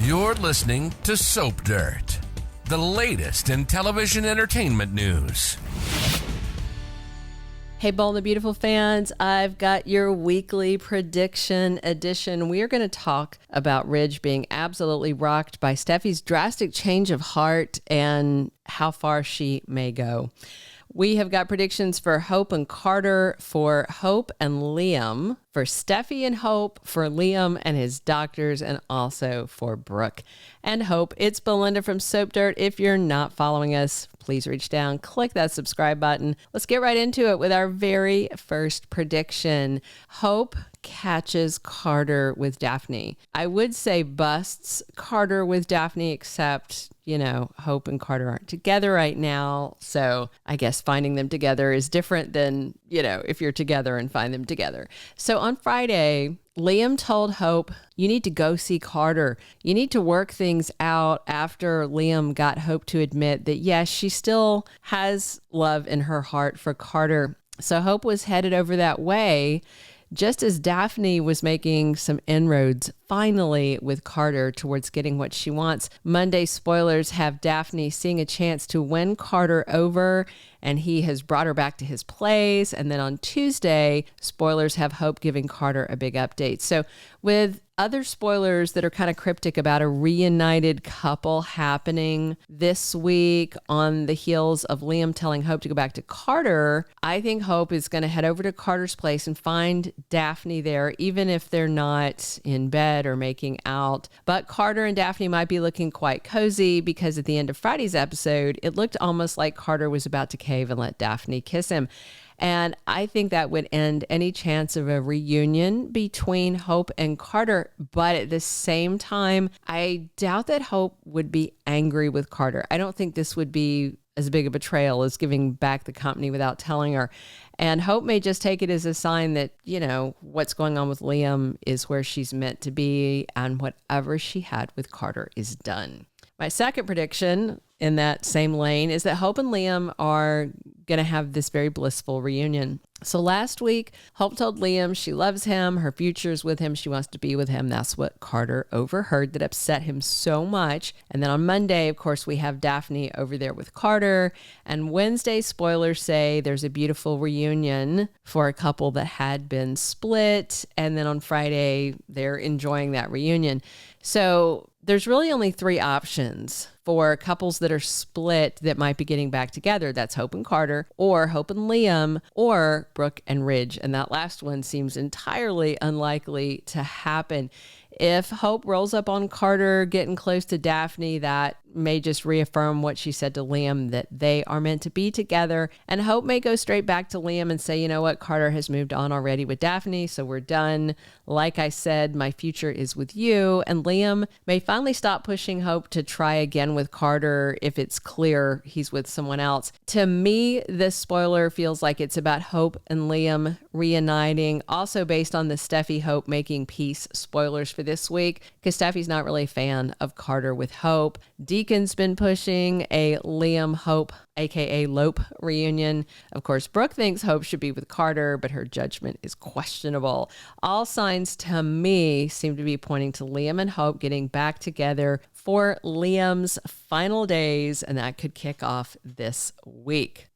You're listening to Soap Dirt, the latest in television entertainment news. Hey, Bold and Beautiful fans, I've got your weekly prediction edition. We are going to talk about Ridge being absolutely rocked by Steffi's drastic change of heart and how far she may go. We have got predictions for Hope and Carter, for Hope and Liam, for Steffy and Hope, for Liam and his doctors, and also for Brooke and Hope. It's Belinda from Soap Dirt. If you're not following us, please reach down, click that subscribe button. Let's get right into it with our very first prediction. Hope catches Carter with Daphne. I would say busts Carter with Daphne, except, Hope and Carter aren't together right now. So I guess finding them together is different than, if you're together and find them together. So on Friday, Liam told Hope, you need to go see Carter. You need to work things out after Liam got Hope to admit that, yes, she still has love in her heart for Carter. So Hope was headed over that way, just as Daphne was making some inroads finally with Carter towards getting what she wants. Monday spoilers have Daphne seeing a chance to win Carter over, and he has brought her back to his place. And then on Tuesday, spoilers have Hope giving Carter a big update. So with other spoilers that are kind of cryptic about a reunited couple happening this week on the heels of Liam telling Hope to go back to Carter, I think Hope is going to head over to Carter's place and find Daphne there, even if they're not in bed or making out. But Carter and Daphne might be looking quite cozy, because at the end of Friday's episode, it looked almost like Carter was about to cave and let Daphne kiss him. And I think that would end any chance of a reunion between Hope and Carter. But at the same time, I doubt that Hope would be angry with Carter. I don't think this would be as big a betrayal as giving back the company without telling her. And Hope may just take it as a sign that, what's going on with Liam is where she's meant to be, and whatever she had with Carter is done. My second prediction in that same lane is that Hope and Liam are going to have this very blissful reunion. So last week, Hope told Liam she loves him, her future's with him, she wants to be with him. That's what Carter overheard that upset him so much. And then on Monday, of course, we have Daphne over there with Carter. And Wednesday, spoilers say there's a beautiful reunion for a couple that had been split. And then on Friday, they're enjoying that reunion. So there's really only three options for couples that are split that might be getting back together. That's Hope and Carter, or Hope and Liam, or Brooke and Ridge. And that last one seems entirely unlikely to happen. If Hope rolls up on Carter getting close to Daphne, that may just reaffirm what she said to Liam, that they are meant to be together. And Hope may go straight back to Liam and say, you know what, Carter has moved on already with Daphne, so we're done. Like I said, my future is with you. And Liam may finally stop pushing Hope to try again with Carter if it's clear he's with someone else. To me, this spoiler feels like it's about Hope and Liam reuniting, also based on the Steffy Hope making peace spoilers for this week, because Steffi's not really a fan of Carter with Hope. Deacon's been pushing a Liam Hope, aka Lope, reunion. Of course, Brooke thinks Hope should be with Carter, but her judgment is questionable. All signs to me seem to be pointing to Liam and Hope getting back together for Liam's final days, and that could kick off this week.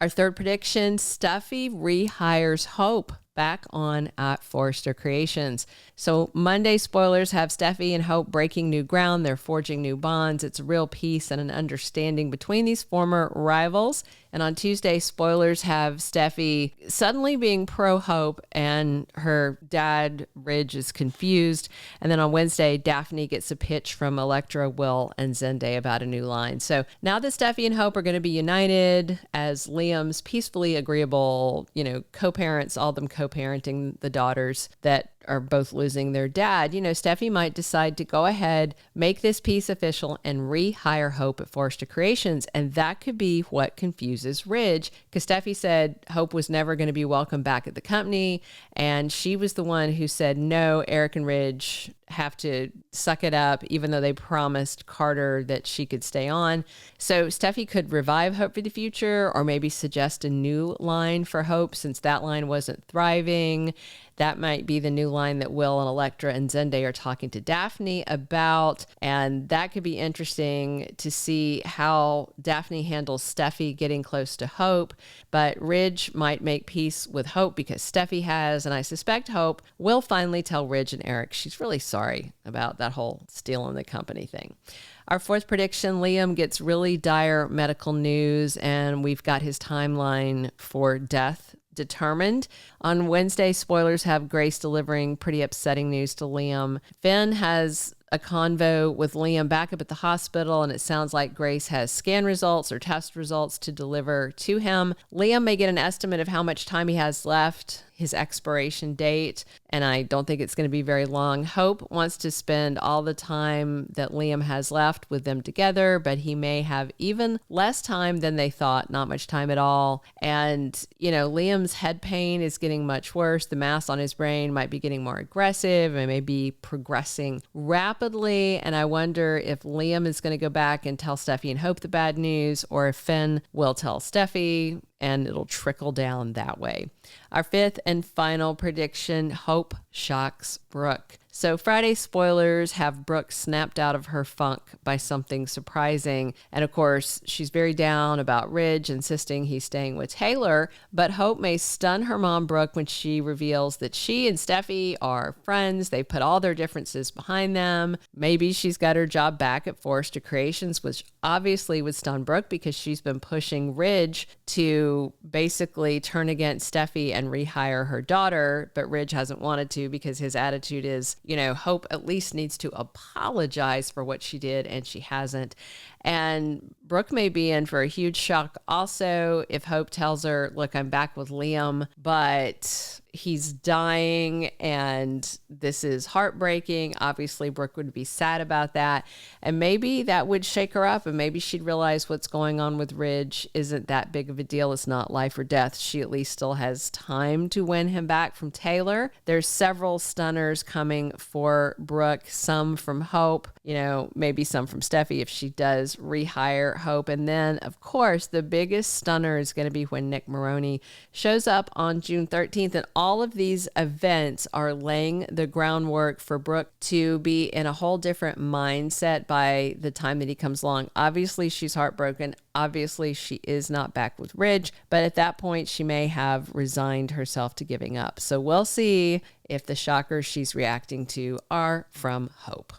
Our third prediction, Steffy rehires Hope back on at Forrester Creations. So Monday spoilers have Steffy and Hope breaking new ground. They're forging new bonds. It's real peace and an understanding between these former rivals. And on Tuesday, spoilers have Steffy suddenly being pro-Hope and her dad, Ridge, is confused. And then on Wednesday, Daphne gets a pitch from Electra, Will, and Zendaya about a new line. So now that Steffy and Hope are going to be united as Liam's peacefully agreeable, co-parents, all of them co-parenting the daughters that are both losing their dad, Steffy might decide to go ahead, make this piece official, and rehire Hope at Forrester Creations. And that could be what confuses Ridge, because Steffy said Hope was never going to be welcome back at the company. And she was the one who said, no, Eric and Ridge have to suck it up, even though they promised Carter that she could stay on. So Steffy could revive Hope for the future, or maybe suggest a new line for Hope, since that line wasn't thriving. that might be the new line that Will and Elektra and Zende are talking to Daphne about. And that could be interesting to see how Daphne handles Steffy getting close to Hope. But Ridge might make peace with Hope because Steffy has, and I suspect Hope will finally tell Ridge and Eric she's really sorry about that whole stealing the company thing. Our fourth prediction, Liam gets really dire medical news, and we've got his timeline for death determined. On Wednesday, spoilers have Grace delivering pretty upsetting news to Liam. Finn has a convo with Liam back up at the hospital, and it sounds like Grace has scan results or test results to deliver to him. Liam may get an estimate of how much time he has left, his expiration date, and I don't think it's going to be very long. Hope wants to spend all the time that Liam has left with them together, but he may have even less time than they thought, not much time at all. And, Liam's head pain is getting much worse. The mass on his brain might be getting more aggressive and may be progressing rapidly. And I wonder if Liam is going to go back and tell Steffy and Hope the bad news, or if Finn will tell Steffy, and it'll trickle down that way. Our fifth and final prediction, Hope shocks Brooke. So Friday spoilers have Brooke snapped out of her funk by something surprising. And of course, she's very down about Ridge insisting he's staying with Taylor, but Hope may stun her mom Brooke when she reveals that she and Steffy are friends. They put all their differences behind them. Maybe she's got her job back at Forrester Creations, which obviously would stun Brooke because she's been pushing Ridge to basically turn against Steffy and rehire her daughter, but Ridge hasn't wanted to because his attitude is, Hope at least needs to apologize for what she did, and she hasn't. And Brooke may be in for a huge shock also if Hope tells her, look, I'm back with Liam, but he's dying and this is heartbreaking. Obviously, Brooke would be sad about that. And maybe that would shake her up, and maybe she'd realize what's going on with Ridge isn't that big of a deal. It's not life or death. She at least still has time to win him back from Taylor. There's several stunners coming for Brooke, some from Hope, maybe some from Steffy if she does rehire Hope. And then, of course, the biggest stunner is going to be when Nick Maroney shows up on June 13th. And all of these events are laying the groundwork for Brooke to be in a whole different mindset by the time that he comes along. Obviously, she's heartbroken. Obviously, she is not back with Ridge, but at that point, she may have resigned herself to giving up. So we'll see if the shockers she's reacting to are from Hope.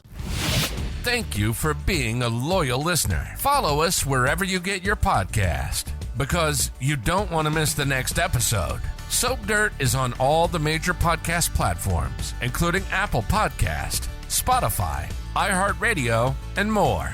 Thank you for being a loyal listener. Follow us wherever you get your podcast, because you don't want to miss the next episode. Soap Dirt is on all the major podcast platforms, including Apple Podcast, Spotify, iHeartRadio, and more.